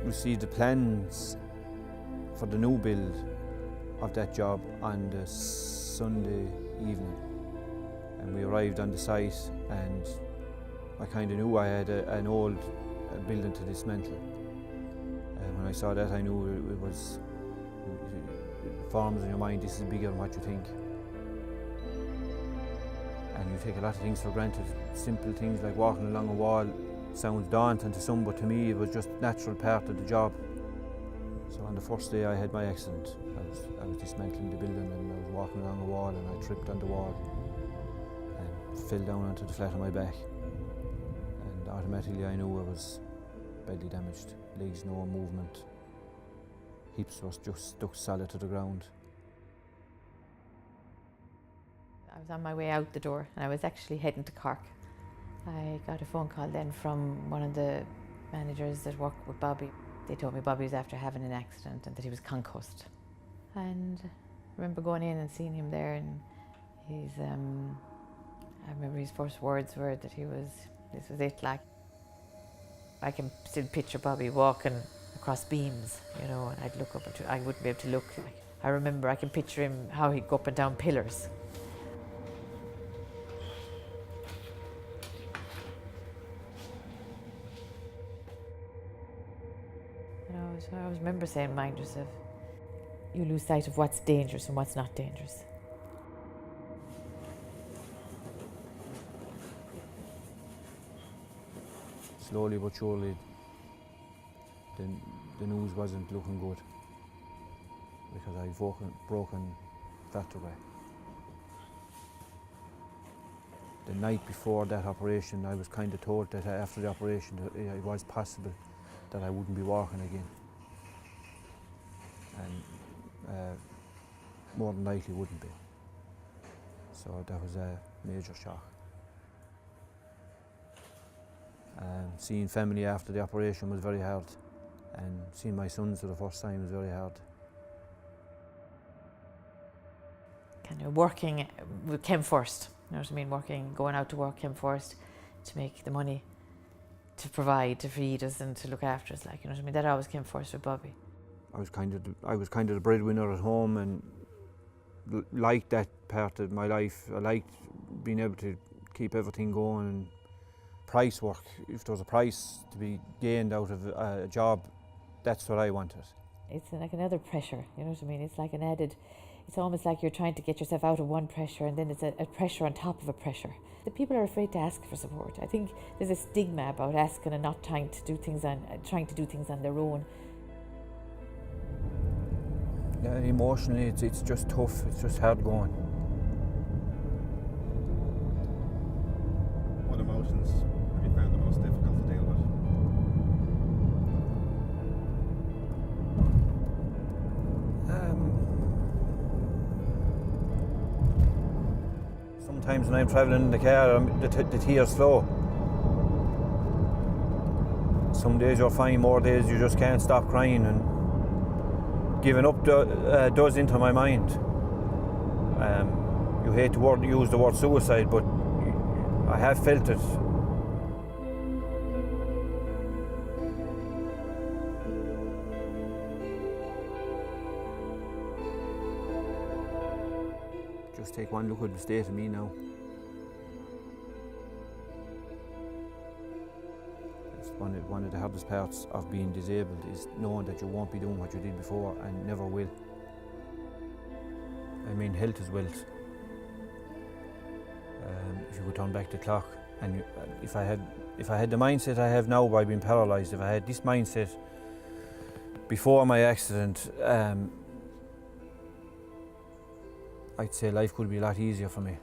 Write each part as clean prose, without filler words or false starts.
received the plans for the new build of that job on the Sunday evening, and we arrived on the site, and I kind of knew I had an old building to dismantle. And when I saw that, I knew it forms in your mind, this is bigger than what you think. And you take a lot of things for granted. Simple things like walking along a wall sounds daunting to some, but to me it was just a natural part of the job. So on the first day I had my accident, I was dismantling the building, and I was walking along a wall and I tripped on the wall and fell down onto the flat of my back. And automatically I knew I was badly damaged. Legs, no movement. Hips was just stuck solid to the ground. I was on my way out the door and I was actually heading to Cork. I got a phone call then from one of the managers that worked with Bobby. They told me Bobby was after having an accident and that he was concussed. And I remember going in and seeing him there, and I remember his first words were that this was it, like. I can still picture Bobby walking across beams, you know, and I'd look up and I wouldn't be able to look. I remember I can picture him, how he'd go up and down pillars. I always remember saying, mind yourself, you lose sight of what's dangerous and what's not dangerous. Slowly but surely, the news wasn't looking good, because I'd broken vertebrae. The night before that operation, I was kind of told that after the operation it was possible that I wouldn't be walking again. And more than likely wouldn't be. So that was a major shock. Seeing family after the operation was very hard, and seeing my sons for the first time was very hard. Kind of working came first, you know what I mean? Going out to work came first, to make the money, to provide, to feed us and to look after us, like, you know what I mean? That always came first with Bobby. I was kind of the breadwinner at home, and liked that part of my life. I liked being able to keep everything going. And price work, if there was a price to be gained out of a job, that's what I wanted. It's like another pressure, you know what I mean? It's like it's almost like you're trying to get yourself out of one pressure, and then it's a pressure on top of a pressure. The people are afraid to ask for support. I think there's a stigma about asking and not trying to do things on their own. Yeah, emotionally it's just tough, it's just hard going. What emotions have you found the most difficult to deal with? Sometimes when I'm travelling in the car, the tears flow. Some days you're fine, more days you just can't stop crying, and giving up does enter my mind. You hate to use the word suicide, but I have felt it. Just take one look at the state of me now. It's one of the hardest parts of being disabled is knowing that you won't be doing what you did before and never will. I mean, health is wealth. If you could turn back the clock, and if I had the mindset I have now by being paralysed, if I had this mindset before my accident, I'd say life could be a lot easier for me.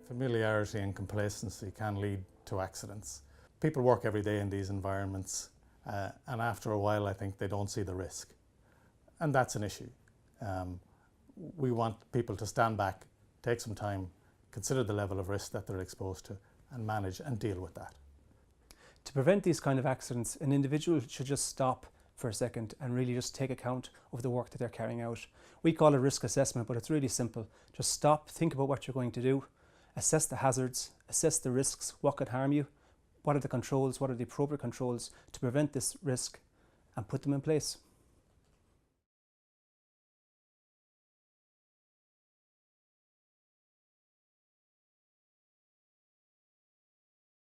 Familiarity and complacency can lead to accidents. People work every day in these environments, and after a while I think they don't see the risk. And that's an issue. We want people to stand back, take some time, consider the level of risk that they're exposed to, and manage and deal with that. To prevent these kind of accidents, an individual should just stop for a second and really just take account of the work that they're carrying out. We call it risk assessment, but it's really simple. Just stop, think about what you're going to do, assess the hazards, assess the risks, what could harm you, what are the controls, what are the appropriate controls to prevent this risk, and put them in place.